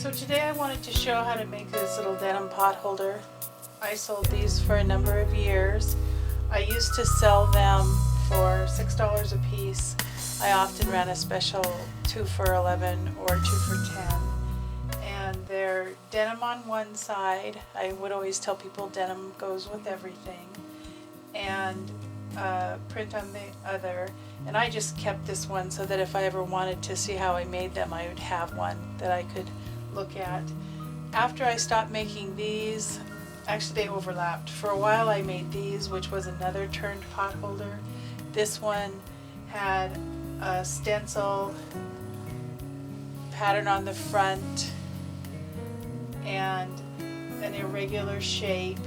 So today I wanted to show how to make this little denim pot holder. I sold these for a number of years. I used to sell them for $6 a piece. I often ran a special 2 for $11 or 2 for $10. And they're denim on one side. I would always tell people denim goes with everything. And print on the other. And I just kept this one so that if I ever wanted to see how I made them, I would have one that I could look at. After I stopped making these, actually they overlapped. For a while I made these, which was another turned pot holder. This one had a stencil pattern on the front and an irregular shape,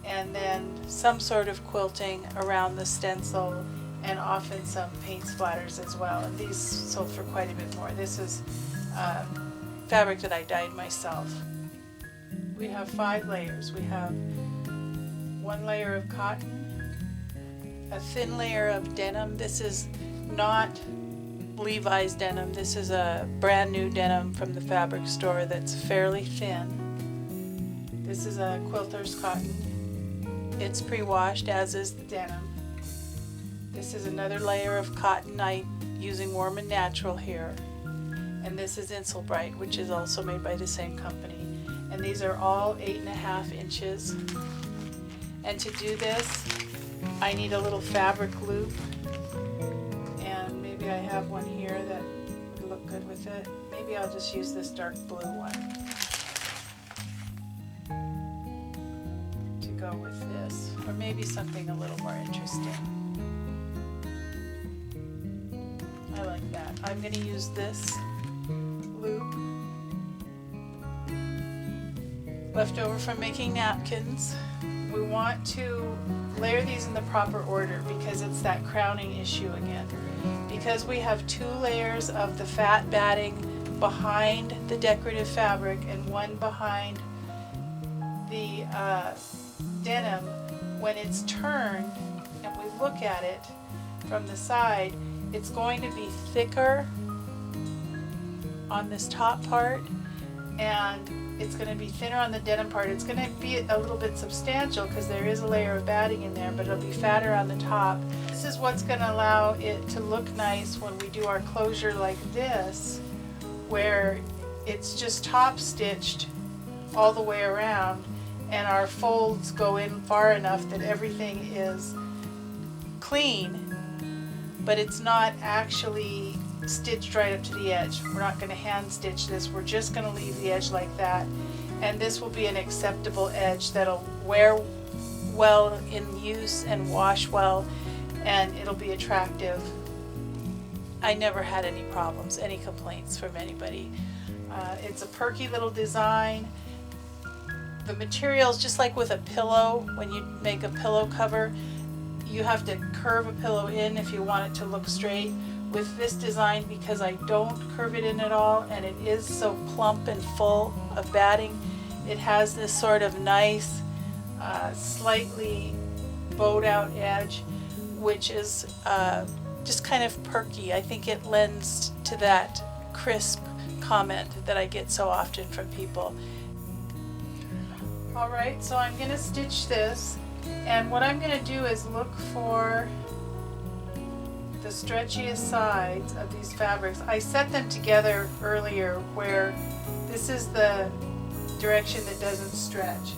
and then some sort of quilting around the stencil, and often some paint splatters as well. And these sold for quite a bit more. This is fabric that I dyed myself. We have 5 layers. We have 1 layer of cotton, a thin layer of denim. This is not Levi's denim. This is a brand new denim from the fabric store that's fairly thin. This is a Quilters cotton. It's pre-washed, as is the denim. This is another layer of cotton, using Warm and Natural here. And this is Insul-Bright, which is also made by the same company. And these are all 8.5 inches. And to do this, I need a little fabric loop. And maybe I have one here that would look good with it. Maybe I'll just use this dark blue one to go with this. Or maybe something a little more interesting. I like that. I'm going to use this loop left over from making napkins. We want to layer these in the proper order because it's that crowning issue again. Because we have 2 layers of the fat batting behind the decorative fabric and one behind the denim, when it's turned and we look at it from the side, it's going to be thicker on this top part, and it's going to be thinner on the denim part. It's going to be a little bit substantial because there is a layer of batting in there, but it'll be fatter on the top. This is what's going to allow it to look nice when we do our closure like this, where it's just top stitched all the way around and our folds go in far enough that everything is clean, but it's not actually stitched right up to the edge. We're not going to hand stitch this. We're just going to leave the edge like that. And this will be an acceptable edge that'll wear well in use and wash well, and it'll be attractive. I never had any problems, any complaints from anybody. It's a perky little design. The materials, just like with a pillow, when you make a pillow cover, you have to curve a pillow in if you want it to look straight. With this design, because I don't curve it in at all and it is so plump and full of batting, it has this sort of nice, slightly bowed out edge, which is just kind of perky. I think it lends to that crisp comment that I get so often from people. Alright, so I'm going to stitch this, and what I'm going to do is look for the stretchiest sides of these fabrics. I set them together earlier where this is the direction that doesn't stretch,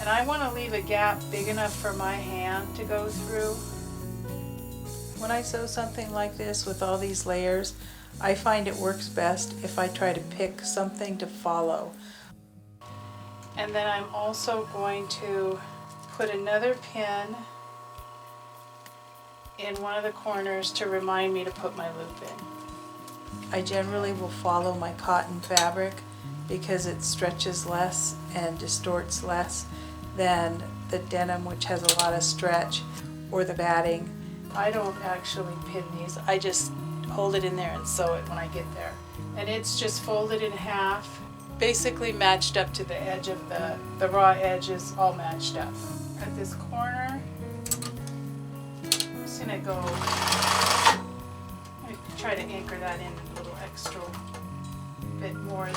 and I want to leave a gap big enough for my hand to go through. When I sew something like this with all these layers, I find it works best if I try to pick something to follow. And then I'm also going to put another pin in one of the corners to remind me to put my loop in. I generally will follow my cotton fabric because it stretches less and distorts less than the denim, which has a lot of stretch, or the batting. I don't actually pin these, I just hold it in there and sew it when I get there. And it's just folded in half, basically matched up to the edge of the raw edges, all matched up. At this corner, I'm just going to go, I try to anchor that in a little extra bit more than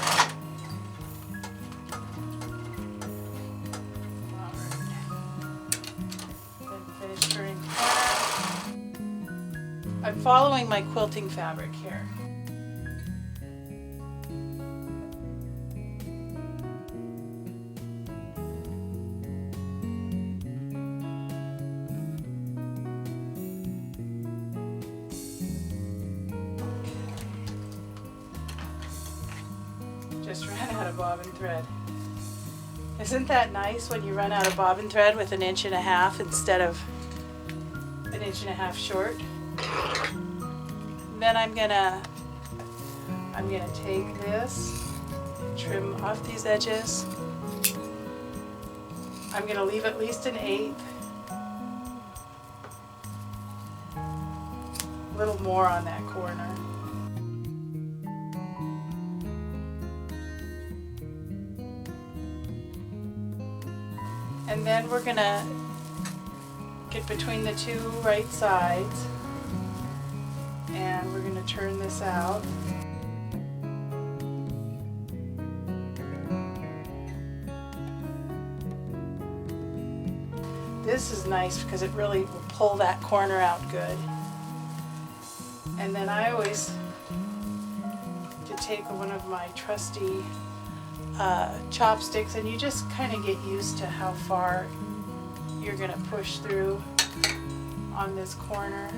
I'm following my quilting fabric here. Just ran out of bobbin thread. Isn't that nice when you run out of bobbin thread with 1.5 inches instead of 1.5 inches short? Then I'm gonna take this, trim off these edges. I'm gonna leave at least 1/8. A little more on that corner. And then we're gonna get between the two right sides, and we're gonna turn this out. This is nice because it really will pull that corner out good. And then I always to take one of my trusty chopsticks, and you just kind of get used to how far you're going to push through on this corner.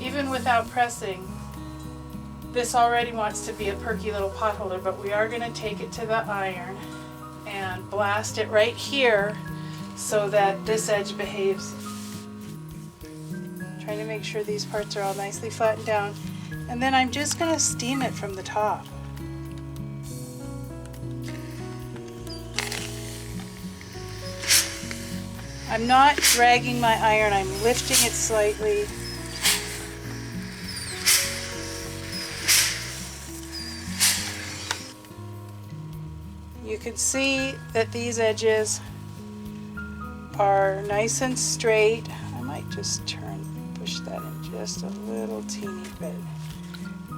Even without pressing, this already wants to be a perky little potholder, but we are going to take it to the iron and blast it right here so that this edge behaves. Trying to make sure these parts are all nicely flattened down. And then I'm just going to steam it from the top. I'm not dragging my iron, I'm lifting it slightly. You can see that these edges are nice and straight. I might just push that in just a little teeny bit.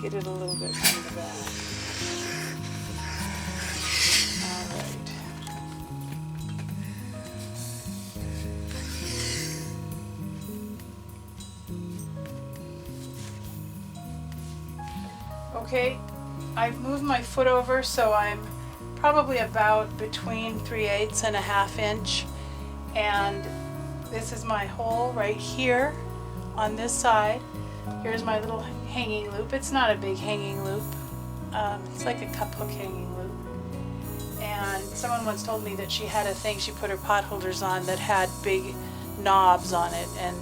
Get it a little bit from the back. Alright. Okay, I've moved my foot over, so I'm probably about between 3/8 and 1/2 inch, and this is my hole right here on this side. Here's my little hanging loop. It's not a big hanging loop, it's like a cup hook hanging loop. And someone once told me that she had a thing she put her potholders on that had big knobs on it, and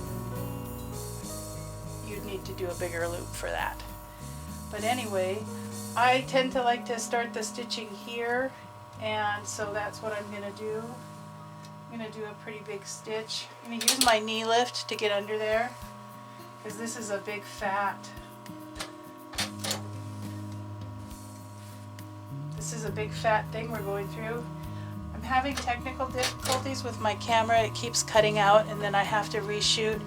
you'd need to do a bigger loop for that. But anyway, I tend to like to start the stitching here, and so that's what I'm going to do. I'm going to do a pretty big stitch. I'm going to use my knee lift to get under there, because this is a big fat. This is a big fat thing we're going through. I'm having technical difficulties with my camera. It keeps cutting out, and then I have to reshoot.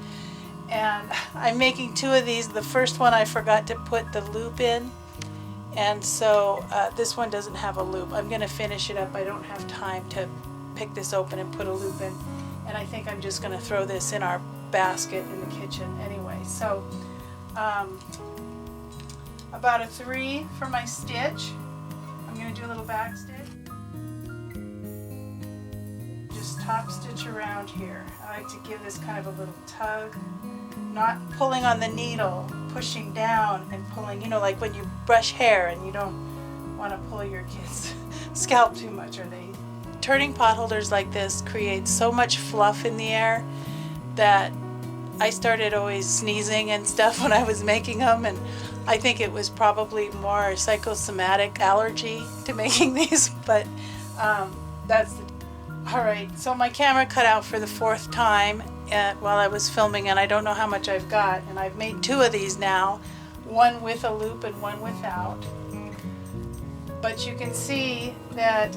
And I'm making 2 of these. The first one I forgot to put the loop in, and so this one doesn't have a loop. I'm going to finish it up. I don't have time to pick this open and put a loop in, and I think I'm just going to throw this in our basket in the kitchen anyway. So about a 3 for my stitch. I'm going to do a little back stitch. Just top stitch around here. I like to give this kind of a little tug. Not pulling on the needle, pushing down and pulling, you know, like when you brush hair and you don't want to pull your kid's scalp too much, or they. Turning potholders like this creates so much fluff in the air that I started always sneezing and stuff when I was making them, and I think it was probably more psychosomatic allergy to making these, but that's the. Alright, so my camera cut out for the 4th time while I was filming, and I don't know how much I've got, and I've made 2 of these now, one with a loop and one without. But you can see that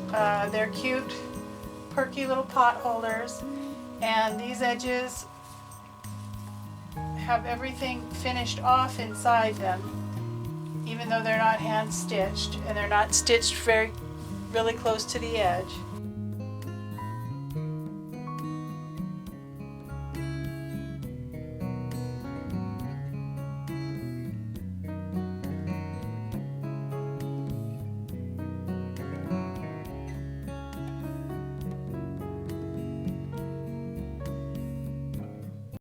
they're cute, perky little potholders, and these edges have everything finished off inside them, even though they're not hand stitched, and they're not stitched really close to the edge.